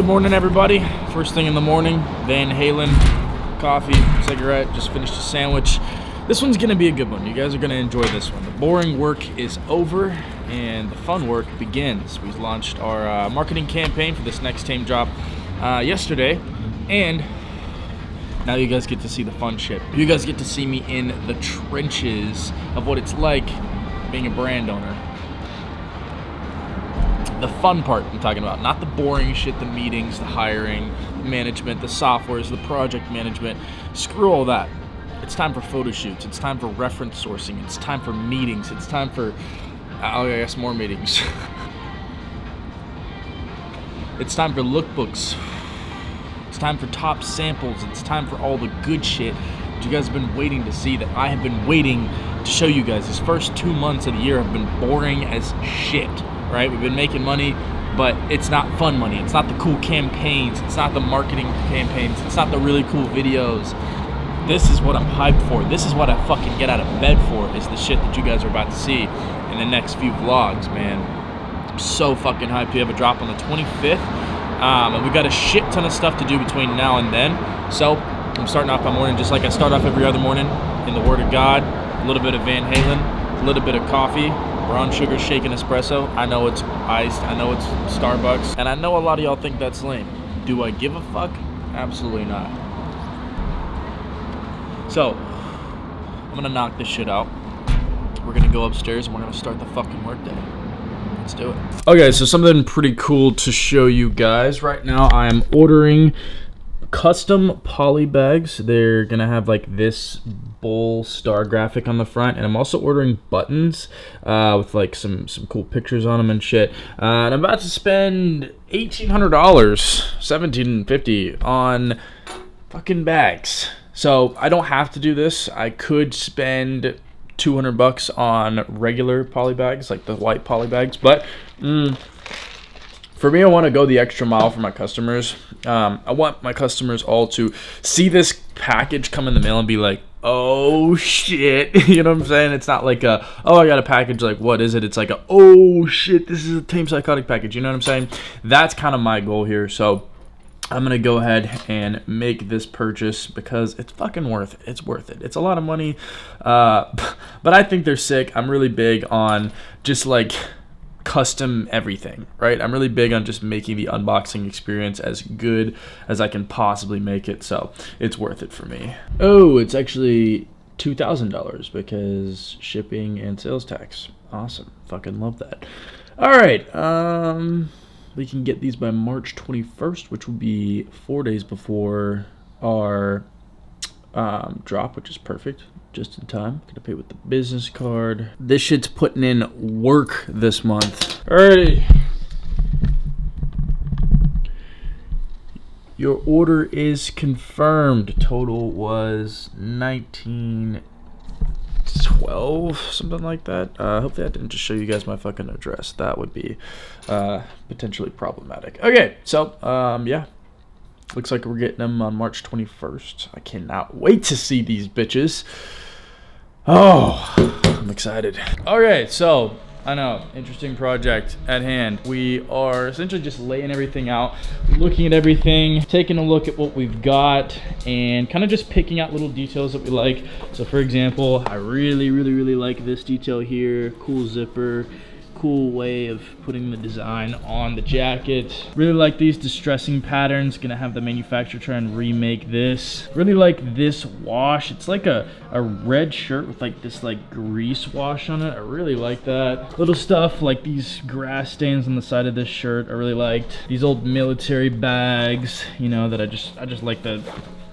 Good morning, everybody. First thing in the morning, Van Halen, coffee, cigarette, just finished a sandwich. This one's gonna be a good one. You guys are gonna enjoy this one. The boring work is over and the fun work begins. We launched our marketing campaign for this next tame drop yesterday, and now you guys get to see the fun shit. You guys get to see me in the trenches of what it's like being a brand owner. The fun part I'm talking about, not the boring shit, the meetings, the hiring, the management, the softwares, the project management. Screw all that. It's time for photo shoots. It's time for reference sourcing. It's time for meetings. It's time for, I guess, more meetings. It's time for lookbooks. It's time for top samples. It's time for all the good shit that you guys have been waiting to see, that I have been waiting to show you guys. These first 2 months of the year have been boring as shit, right? We've been making money, but it's not fun money. It's not the cool campaigns. It's not the marketing campaigns. It's not the really cool videos. This is what I'm hyped for. This is what I fucking get out of bed for, is the shit that you guys are about to see in the next few vlogs, man. I'm so fucking hyped. We have a drop on the 25th, and we got a shit ton of stuff to do between now and then. So I'm starting off my morning just like I start off every other morning, in the Word of God, a little bit of Van Halen, a little bit of coffee, brown sugar shaken espresso. I know it's iced, I know it's Starbucks, and I know a lot of y'all think that's lame. Do I give a fuck? Absolutely not. So, I'm gonna knock this shit out. We're gonna go upstairs and we're gonna start the fucking workday. Let's do it. Okay, so something pretty cool to show you guys. Right now I am ordering custom poly bags. They're gonna have like this bull star graphic on the front, and I'm also ordering buttons with like some cool pictures on them and shit. And I'm about to spend $1,800, $1,750 on fucking bags. So I don't have to do this. I could spend $200 on regular poly bags, like the white poly bags, but for me, I want to go the extra mile for my customers. I want my customers all to see this package come in the mail and be like, oh shit. You know what I'm saying? It's not like a, oh, I got a package, like what is it? It's like a, oh shit, this is a Tame Psychotic package. You know what I'm saying? That's kind of my goal here. So I'm gonna go ahead and make this purchase because it's fucking worth it. It's worth it. It's a lot of money, but I think they're sick. I'm really big on just like custom everything, right? I'm really big on just making the unboxing experience as good as I can possibly make it, so it's worth it for me. Oh, it's actually $2,000 because shipping and sales tax. Awesome. Fucking love that. All right. We can get these by March 21st, which will be 4 days before our drop, which is perfect. Just in time. Gonna pay with the business card. This shit's putting in work this month. Alrighty. Your order is confirmed. Total was $19.12, something like that. Hopefully I didn't just show you guys my fucking address. That would be potentially problematic. Okay, so yeah. Looks like we're getting them on March 21st. I cannot wait to see these bitches. Oh, I'm excited. Okay, so I know, interesting project at hand. We are essentially just laying everything out, looking at everything, taking a look at what we've got, and kind of just picking out little details that we like. So for example, I really like this detail here. Cool zipper. Cool way of putting the design on the jacket. Really like these distressing patterns. Gonna have the manufacturer try and remake this. Really like this wash. It's like a red shirt with like this like grease wash on it. I really like that. Little stuff like these grass stains on the side of this shirt I really liked. These old military bags, you know, that I just like the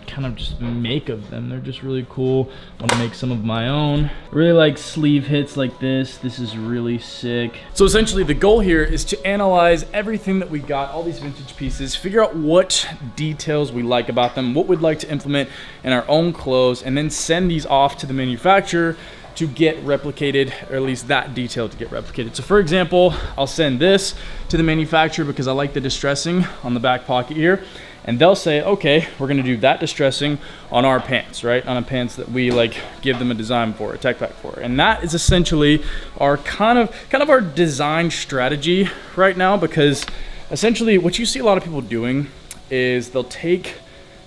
kind of just make of them. They're just really cool. Want to make some of my own. I really like sleeve hits like this. This is really sick. So essentially the goal here is to analyze everything that we got, all these vintage pieces, figure out what details we like about them, what we'd like to implement in our own clothes, and then send these off to the manufacturer to get replicated, or at least that detail to get replicated. So for example, I'll send this to the manufacturer because I like the distressing on the back pocket here, and they'll say, okay, we're gonna do that distressing on our pants, right? On a pants that we like give them a design for, a tech pack for. And that is essentially our kind of our design strategy right now, because essentially what you see a lot of people doing is they'll take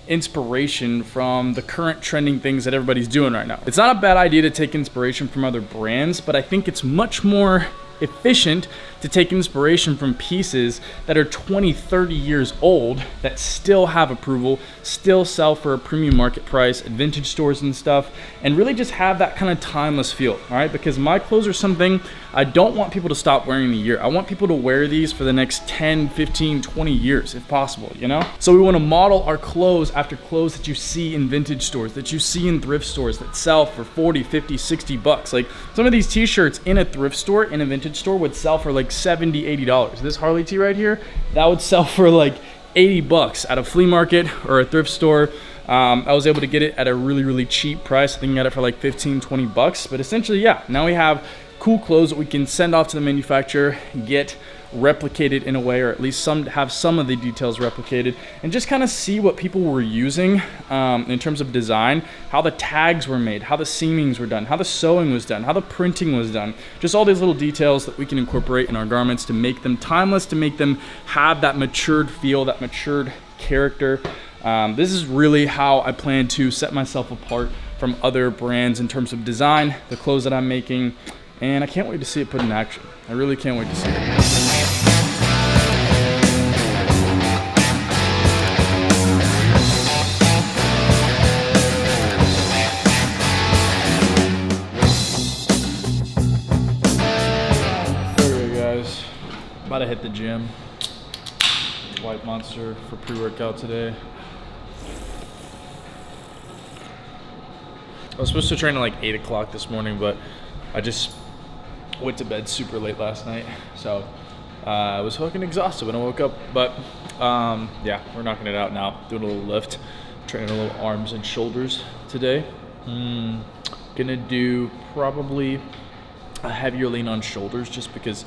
inspiration from the current trending things that everybody's doing right now. It's not a bad idea to take inspiration from other brands, but I think it's much more efficient to take inspiration from pieces that are 20, 30 years old that still have approval, still sell for a premium market price at vintage stores and stuff, and really just have that kind of timeless feel, all right? Because my clothes are something I don't want people to stop wearing in a year. I want people to wear these for the next 10, 15, 20 years if possible, you know? So we want to model our clothes after clothes that you see in vintage stores, that you see in thrift stores that sell for 40, 50, 60 bucks. Like some of these t-shirts in a thrift store, in a vintage store would sell for like $70, $80. This Harley tee right here, that would sell for like 80 bucks at a flea market or a thrift store. I was able to get it at a really, really cheap price. I think I got it for like 15, 20 bucks. But essentially, yeah, now we have cool clothes that we can send off to the manufacturer, get replicated in a way, or at least have some of the details replicated, and just kind of see what people were using in terms of design, how the tags were made, how the seamings were done, how the sewing was done, how the printing was done, just all these little details that we can incorporate in our garments to make them timeless, to make them have that matured feel, that matured character. This is really how I plan to set myself apart from other brands in terms of design, the clothes that I'm making, and I can't wait to see it put in action. I really can't wait to see it. About to hit the gym. White Monster for pre-workout today. I was supposed to train at like 8 o'clock this morning, but I just went to bed super late last night. So I was fucking exhausted when I woke up. But yeah, we're knocking it out now. Doing a little lift. Training a little arms and shoulders today. Gonna do probably a heavier lean on shoulders just because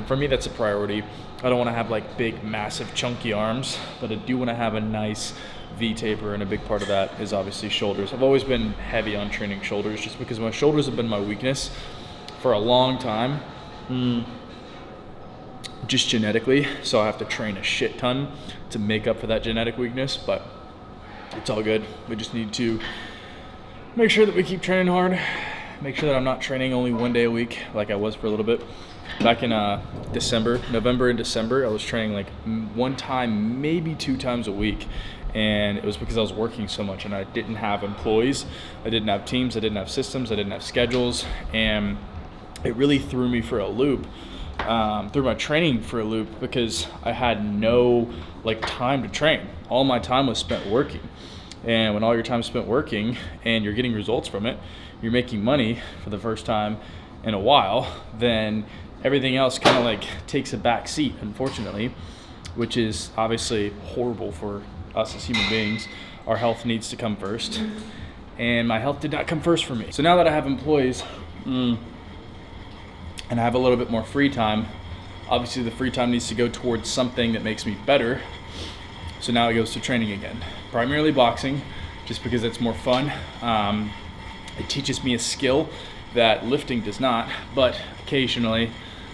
for me, that's a priority. I don't want to have like big, massive, chunky arms, but I do want to have a nice V-taper, and a big part of that is obviously shoulders. I've always been heavy on training shoulders just because my shoulders have been my weakness for a long time, just genetically. So I have to train a shit ton to make up for that genetic weakness, but it's all good. We just need to make sure that we keep training hard, make sure that I'm not training only one day a week like I was for a little bit. Back in November and December, I was training like one time, maybe 2 times a week. And it was because I was working so much and I didn't have employees. I didn't have teams. I didn't have systems. I didn't have schedules. And it really threw me for a loop, threw my training for a loop because I had no like time to train. All my time was spent working. And when all your time is spent working and you're getting results from it, you're making money for the first time in a while, then everything else kind of like takes a back seat, unfortunately, which is obviously horrible for us as human beings. Our health needs to come first, and my health did not come first for me. So now that I have employees and I have a little bit more free time, obviously the free time needs to go towards something that makes me better. So now it goes to training again, primarily boxing, just because it's more fun. It teaches me a skill that lifting does not, but occasionally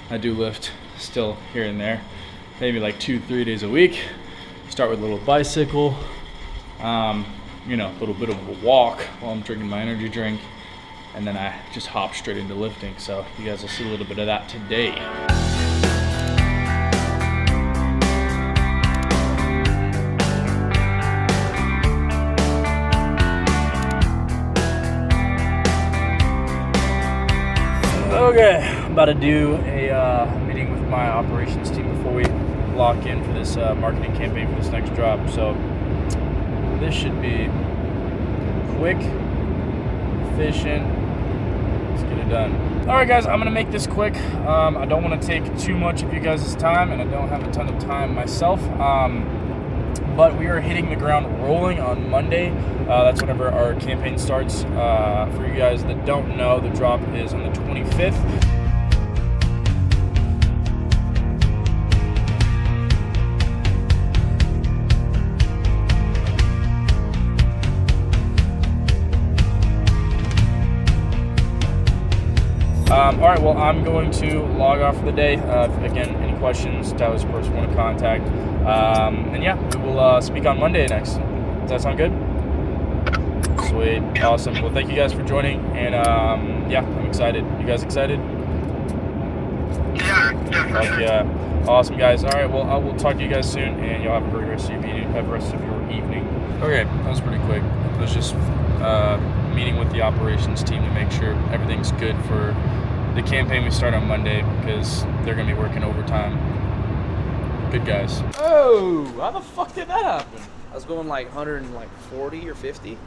I do lift still here and there, maybe like 2-3 days a week. Start with a little bicycle, a little bit of a walk while I'm drinking my energy drink, and then I just hop straight into lifting. So you guys will see a little bit of that today. Okay, I'm about to do a meeting with my operations team before we lock in for this marketing campaign for this next drop. So this should be quick, efficient. Let's get it done. All right, guys, I'm gonna make this quick. I don't want to take too much of you guys' time, and I don't have a ton of time myself. But we are hitting the ground rolling on Monday. That's whenever our campaign starts. For you guys that don't know, the drop is on the 25th. All right, well, I'm going to log off for the day. Again, any questions, Tyler's person want to contact. And yeah, we will speak on Monday next. Does that sound good? Sweet. Awesome. Well, thank you guys for joining. And yeah, I'm excited. You guys excited? Yeah. Yeah. Awesome, guys. All right, well, I will talk to you guys soon, and y'all have a great rest of your evening. Okay, that was pretty quick. It was just meeting with the operations team to make sure everything's good for the campaign we start on Monday, because they're going to be working overtime. Good guys. Oh, how the fuck did that happen? I was going like 140 or 50.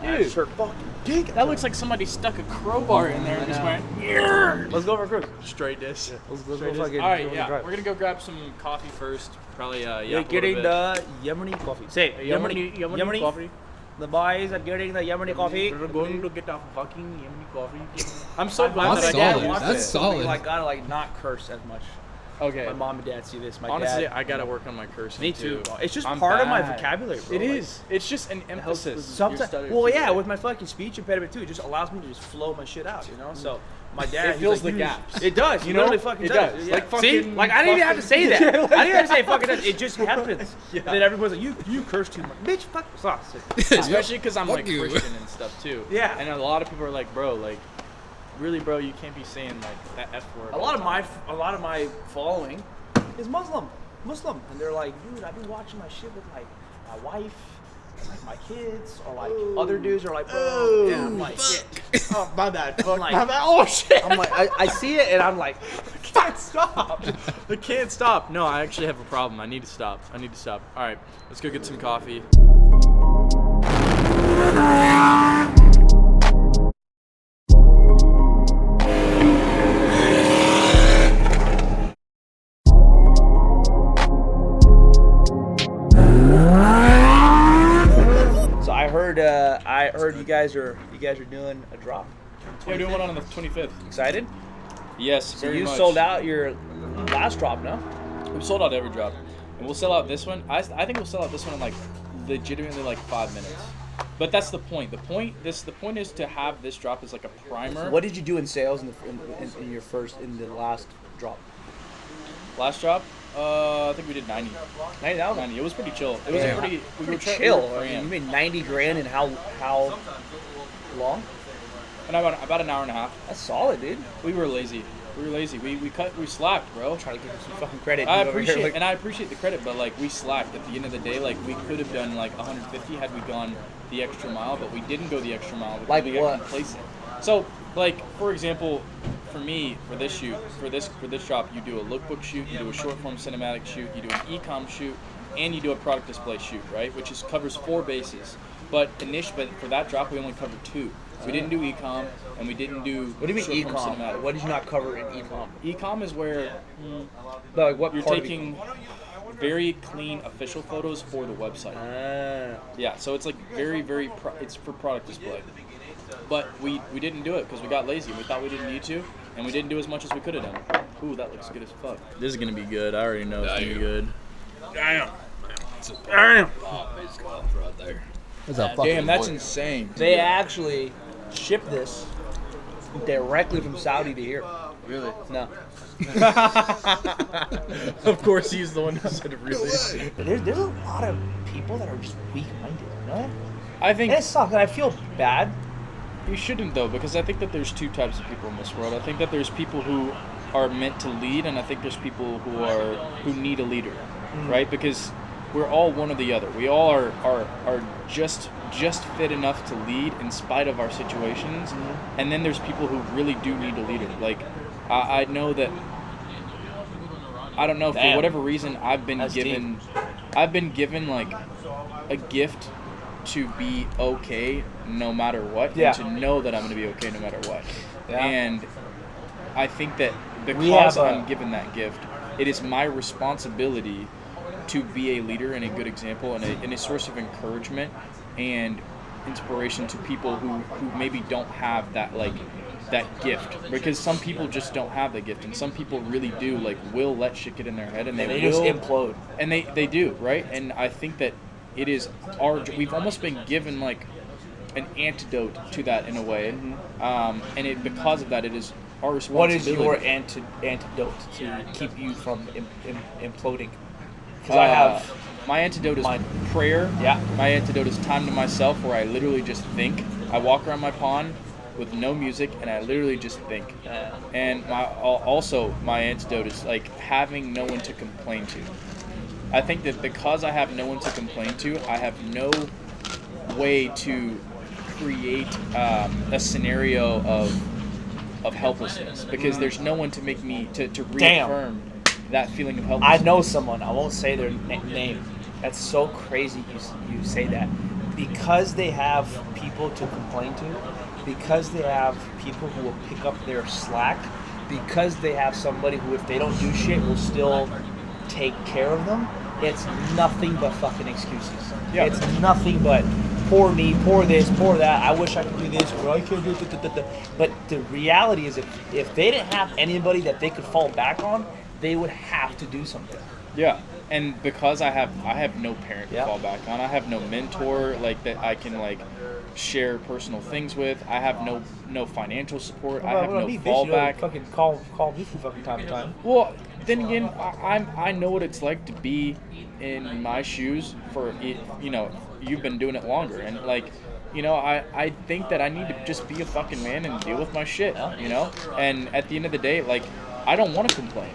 Dude, Fucking dig. that looks like somebody stuck a crowbar in there and just went, yeah. Let's go for a cruise. Straight this. Let's Straight go this. fucking. All right, yeah, we're going to go grab some coffee first. Probably, We're getting the Yemeni coffee. Say, Yemeni coffee. The boys are getting the Yemeni coffee. We're going to get a fucking Yemeni coffee. I'm so glad That's that I solid. watched That's it. solid. Like gotta like not curse as much. Okay. My mom and dad see this. My Honestly, dad. I gotta work on my cursing. Me too. It's just I'm part of my bad. vocabulary, bro. It Like, is. It's just an emphasis. Sometimes, well, yeah, with my fucking speech impediment too, it just allows me to just flow my shit out, you know. So my dad, It he's fills like, the gaps. It does. You know? Literally fucking It does. does. Yeah. Like See, fucking- like I didn't even have to say that. Yeah, I didn't even have to say fucking does. It just happens. Yeah. Then everyone's like, you curse too much, bitch. Fuck sauce. Especially because I'm Fuck like you. Christian and stuff too. Yeah. And a lot of people are like, bro, like, really, bro, you can't be saying like that F word. A lot of my following is Muslim, and they're like, dude, I've been watching my shit with like my wife, and, like my kids, or like other dudes are like, bro, and I'm like, shit. Oh, my bad. Fuck. like- my bad. Oh shit. I'm like, I see it, and I'm like, can't stop. I can't stop. No, I actually have a problem. I need to stop. All right, let's go get some coffee. so I heard you guys are doing a drop. Yeah, we're doing one on the 25th. Excited? Yes, So very you much. sold out your last drop, no? We've sold out every drop, and we'll sell out this one. I think we'll sell out this one in like legitimately like 5 minutes. But that's the point. The point is to have this drop as like a primer. What did you do in sales in the last drop? Last drop? I think we did 90. 90,000. 90. It was pretty chill. It was Yeah. pretty. We were Chill. We were I mean, you crammed. made 90 grand in how long? And about an hour and a half. That's solid, dude. We were lazy. We slacked, bro. Trying to give you some fucking credit. I dude, over here, like- appreciate the credit, but like we slacked at the end of the day. Like we could have done like 150 had we gone the extra mile, but we didn't go the extra mile because Like we got what? complacent. So like for example, for me, for this shoot, for this drop, you do a lookbook shoot, you do a short form cinematic shoot, you do an e-com shoot, and you do a product display shoot, right? Which covers 4 bases. But for that drop, we only covered 2. We didn't do e-com, and we didn't do. What do you mean short form e-com? cinematic. What did you not cover in e-com? E-com is where Like what you're part of taking very clean official photos for the website. Yeah, so it's like it's for product display. But we didn't do it because we got lazy. We thought we didn't need to, and we didn't do as much as we could have done. Ooh, that looks good as fuck. This is gonna be good. I already know it's gonna be good. Damn. Right there. That's a fucking Damn, that's boy. insane. They actually ship this directly from Saudi to here. Really? No. Of course, he's the one who said it really. There's a lot of people that are just weak-minded, you know? I think And it sucks, and I feel bad. you shouldn't though, because I think that there's 2 types of people in this world. I think that there's people who are meant to lead, and I think there's people who need a leader, right? Because we're all one or the other. We all are just fit enough to lead in spite of our situations, and then there's people who really do need a leader. Like I know that I don't know, for Damn. whatever reason I've been That's given like a gift to be okay no matter what, Yeah. and to know that I'm going to be okay no matter what. Yeah. And I think that We because have a- I'm given that gift, it is my responsibility to be a leader and a good example and a source of encouragement and inspiration to people who maybe don't have that gift, because some people just don't have that gift, and some people really do will let shit get in their head and And they will just implode. and they do, right? And I think that it is we've almost been given like an antidote to that in a way, and because of that, it is our What is responsibility. your antidote to keep you from imploding? Because I have my antidote is mine. prayer. Yeah. My antidote is time to myself, where I literally just think. I walk around my pond with no music, and I literally just think. And my antidote is like having no one to complain to. I think that because I have no one to complain to, I have no way to create a scenario of helplessness, because there's no one to make me to reaffirm that feeling of I helplessness. know someone. I won't say their name. That's so crazy. You say that because they have people to complain to, because they have people who will pick up their slack, because they have somebody who, if they don't do shit, will still take care of them. It's nothing but fucking excuses. Yeah. It's nothing but poor me, poor this, poor that. I wish I could do this, or I can't do it. But the reality is, if they didn't have anybody that they could fall back on, they would have to do something. Yeah, and because I have no parent to Yeah. fall back on. I have no mentor like that I can like share personal things with. I have no financial support. I have no fallback. Fucking call me from fucking time to time. Well, then again, I know what it's like to be in my shoes for it. You know, you've been doing it longer, and like, you know, I think that I need to just be a fucking man and deal with my shit. You know, and at the end of the day, like, I don't want to complain.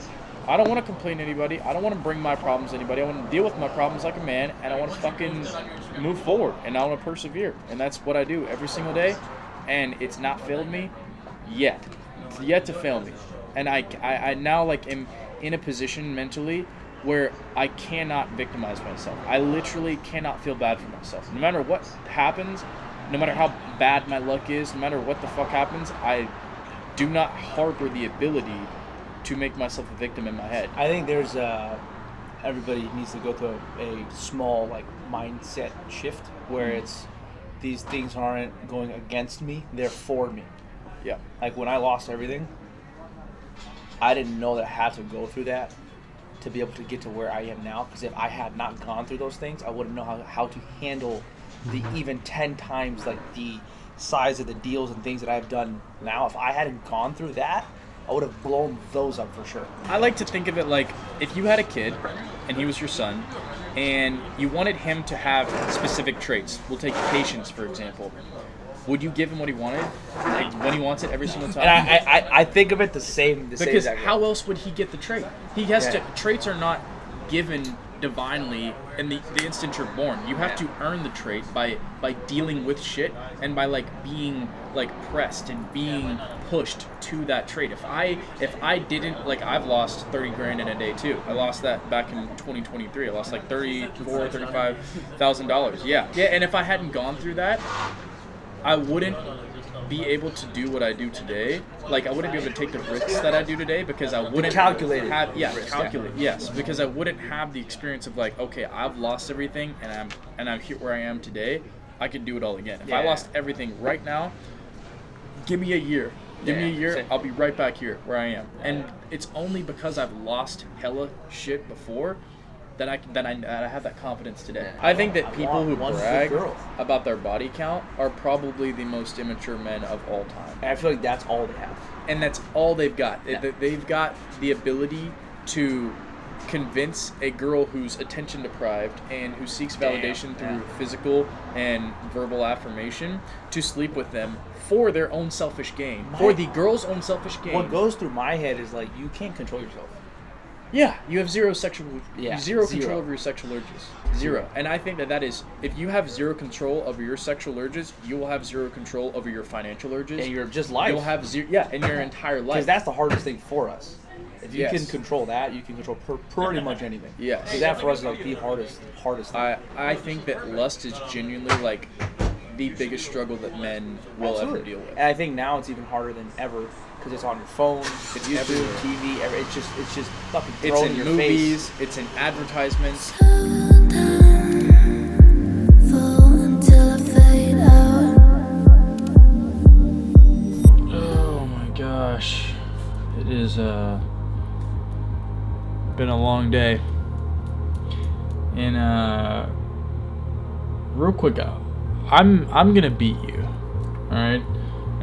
I don't want to complain to anybody. I don't want to bring my problems to anybody. I want to deal with my problems like a man, and I want to fucking move forward, and I want to persevere. And that's what I do every single day, and it's not failed me yet. It's yet to fail me. And I now like am in a position mentally where I cannot victimize myself. I literally cannot feel bad for myself. No matter what happens, no matter how bad my luck is, no matter what the fuck happens, I do not harbor the ability to make myself a victim in my head. I think there's everybody needs to go through a small like mindset shift where it's these things aren't going against me, they're for me. Yeah. Like when I lost everything, I didn't know that I had to go through that to be able to get to where I am now. Because if I had not gone through those things, I wouldn't know how to handle the even 10 times like the size of the deals and things that I've done now. If I hadn't gone through that, I would have blown those up for sure. I like to think of it like if you had a kid and he was your son and you wanted him to have specific traits. We'll take patience, for example. Would you give him what he wanted? Like when he wants it every single time? And I think of it the same. Because exact way. how else would he get the trait? He has to. Traits are not given divinely in the instant you're born. You have to earn the trait by dealing with shit and by like being like pressed and being pushed to that trait. If I didn't, like, I've lost 30 grand in a day too. I lost that back in 2023. I lost like $35,000. Yeah, and if I hadn't gone through that, I wouldn't be able to do what I do today. Like, I wouldn't be able to take the risks that I do today because I wouldn't calculate yes, because I wouldn't have the experience of like, okay, I've lost everything and I'm here where I am today. I could do it all again. If I lost everything right now, give me a year. Give me a year, I'll be right back here where I am. And it's only because I've lost hella shit before that I have that confidence today. I think that people who brag about their body count are probably the most immature men of all time. And I feel like that's all they have. And that's all they've got. Yeah. They've got the ability to convince a girl who's attention deprived and who seeks validation through physical and verbal affirmation to sleep with them for their own selfish gain. For the girl's own selfish gain. What goes through my head is like, you can't control yourself. Yeah, you have zero Zero. control over your sexual urges. Zero. And I think that is, if you have zero control over your sexual urges, you will have zero control over your financial urges. And your just life. You'll have zero, in your entire life. Because that's the hardest thing for us. If you Yes. can control that, you can control pretty much anything. Yes. Because that for us is like the hardest thing. I think that lust is genuinely like the biggest struggle that men will ever deal with. And I think now it's even harder than ever because it's on your phone, it's YouTube, everywhere. TV, it's just fucking It's thrown in in your movies, face. it's in advertisements. Oh my gosh. It is been a long day. And real quick, I'm gonna beat you. Alright?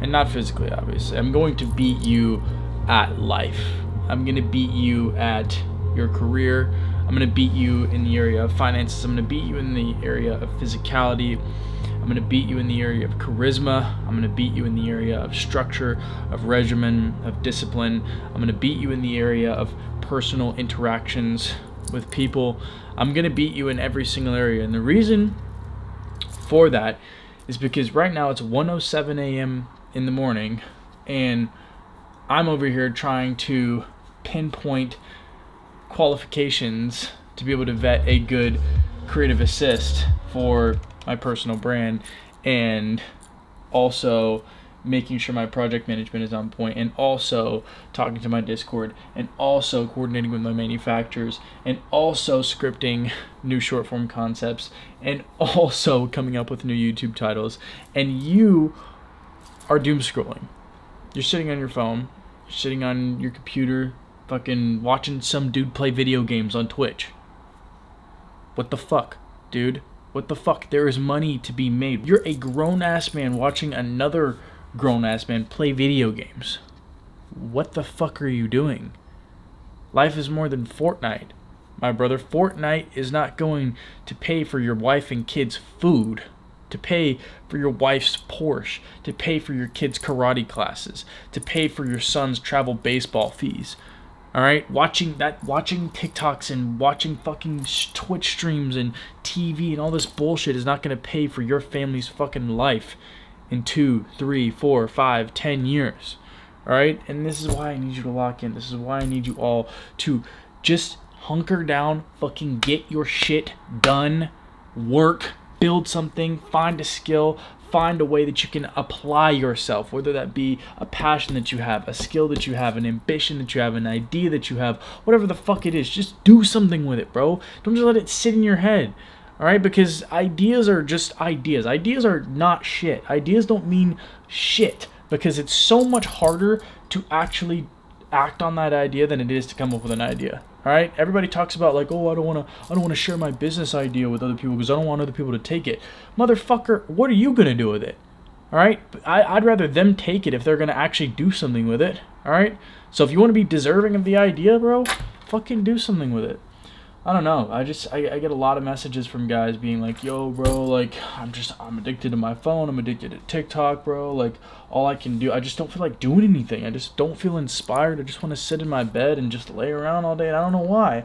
And not physically, obviously. I'm going to beat you at life. I'm going to beat you at your career. I'm going to beat you in the area of finances. I'm going to beat you in the area of physicality. I'm going to beat you in the area of charisma. I'm going to beat you in the area of structure, of regimen, of discipline. I'm going to beat you in the area of personal interactions with people. I'm going to beat you in every single area. And the reason for that is because right now it's 1:07 a.m. in the morning, and I'm over here trying to pinpoint qualifications to be able to vet a good creative assist for my personal brand, and also making sure my project management is on point, and also talking to my Discord, and also coordinating with my manufacturers, and also scripting new short form concepts, and also coming up with new YouTube titles. And you are doom scrolling. You're sitting on your phone, you're sitting on your computer, fucking watching some dude play video games on Twitch. What the fuck, dude? What the fuck? There is money to be made. You're a grown-ass man watching another grown-ass man play video games. What the fuck are you doing? Life is more than Fortnite, my brother. Fortnite is not going to pay for your wife and kids' food, to pay for your wife's Porsche, to pay for your kids' karate classes, to pay for your son's travel baseball fees. All right, watching TikToks and watching fucking Twitch streams and TV and all this bullshit is not going to pay for your family's fucking life in 2, 3, 4, 5, 10 years. All right, and this is why I need you to lock in. This is why I need you all to just hunker down, fucking get your shit done, work, build something, find a skill, find a way that you can apply yourself, whether that be a passion that you have, a skill that you have, an ambition that you have, an idea that you have, whatever the fuck it is. Just do something with it, bro. Don't just let it sit in your head. All right, because ideas are just ideas. Ideas are not shit. Ideas don't mean shit, because it's so much harder to actually act on that idea than it is to come up with an idea. All right, everybody talks about like, oh, I don't want to share my business idea with other people because I don't want other people to take it. Motherfucker, what are you gonna do with it? All right, I'd rather them take it if they're gonna actually do something with it. All right, so if you want to be deserving of the idea, bro, fucking do something with it. I don't know. I get a lot of messages from guys being like, yo, bro, like, I'm addicted to my phone. I'm addicted to TikTok, bro. Like, all I can do, I just don't feel like doing anything. I just don't feel inspired. I just want to sit in my bed and just lay around all day. And I don't know why.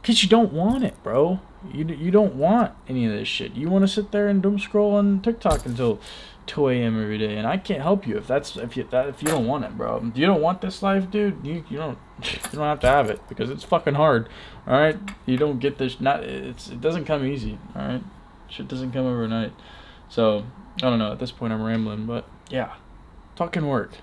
Because you don't want it, bro. You don't want any of this shit. You want to sit there and doom scroll on TikTok until 2 a.m. every day, and I can't help you if you don't want it, bro. If you don't want this life, dude, you don't have to have it, because it's fucking hard. All right, you don't get this. It doesn't come easy. All right, shit doesn't come overnight. So I don't know. At this point, I'm rambling, but yeah, fucking work.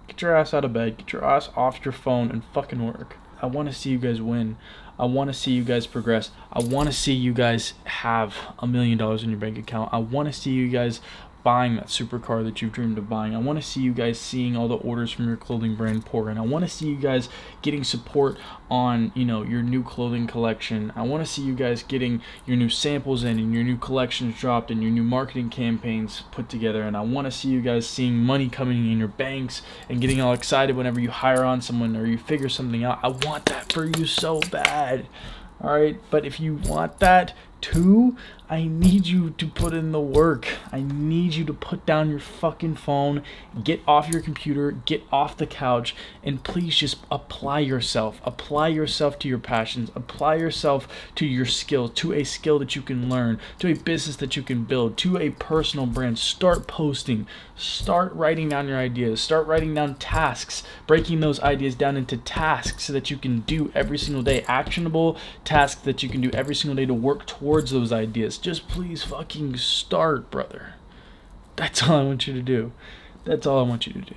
Get your ass out of bed. Get your ass off your phone and fucking work. I want to see you guys win. I want to see you guys progress. I want to see you guys have $1 million in your bank account. I want to see you guys buying that supercar that you've dreamed of buying. I want to see you guys seeing all the orders from your clothing brand pour in. I want to see you guys getting support on, your new clothing collection. I want to see you guys getting your new samples in and your new collections dropped and your new marketing campaigns put together. And I want to see you guys seeing money coming in your banks and getting all excited whenever you hire on someone or you figure something out. I want that for you so bad. All right, but if you want that too, I need you to put in the work. I need you to put down your fucking phone, get off your computer, get off the couch, and please just apply yourself. Apply yourself to your passions. Apply yourself to your skill, to a skill that you can learn, to a business that you can build, to a personal brand. Start posting. Start writing down your ideas. Start writing down tasks, breaking those ideas down into tasks so that you can do every single day. Actionable tasks that you can do every single day to work towards those ideas. Just please fucking start, brother. That's all I want you to do. That's all I want you to do.